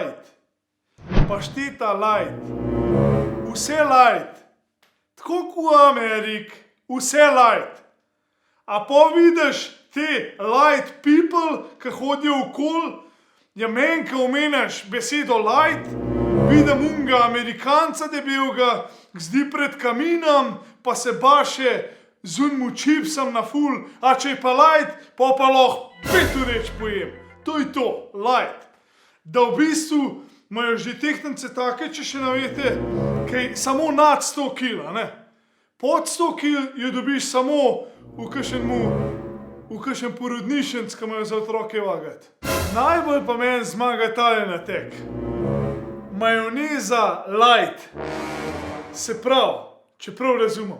light, pašteta light, vse light, tako kot v Ameriki, vse light. A pa vidiš te light people, ki hodijo okoli, ja meni, ko omenjaš besedo light, vidim unga Amerikanca debelega, zdi pred kaminom, pa se baše z unmu čipsom na ful, a če je pa light, pa lahko 5 reč pojem. To je to, light. Da v bistvu imajo že tehtnice take, če še ne veste, kaj samo nad 100 kg, ne. Pod 100 kg jo dobiš samo v kakšen porodnišenc, ki imajo za otroke vagati. Najbolj pa meni zmaga tale natek. Majoneza light. Se pravi, če prav razumem,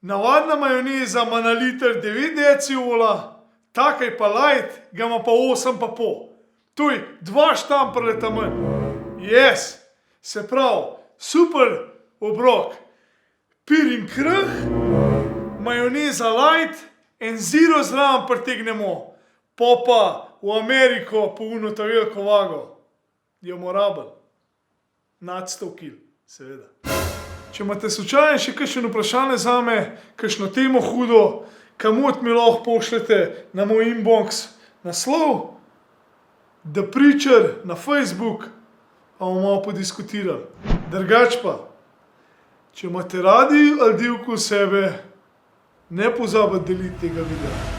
navadna majoneza ima na liter 9 deci olja, taka je pa light, ga ima pa 8,5. To je 2 štamprleta manj. Yes, se pravi, super obrok. Pir in krh, majoneza light, en zero zraven pritegnemo. Pa v Ameriko po uno ta veliko vago. Jo morabel. Nad 100 kg, seveda. Če imate slučajno še kakšno vprašanje zame, kakšno temo hudo, kamot mi lahko pošljete na moj inbox naslov, The Preacher na Facebook, pa bomo malo podiskutirali. Drugač pa, če imate radi ali divko sebe, ne pozabite deliti tega videa.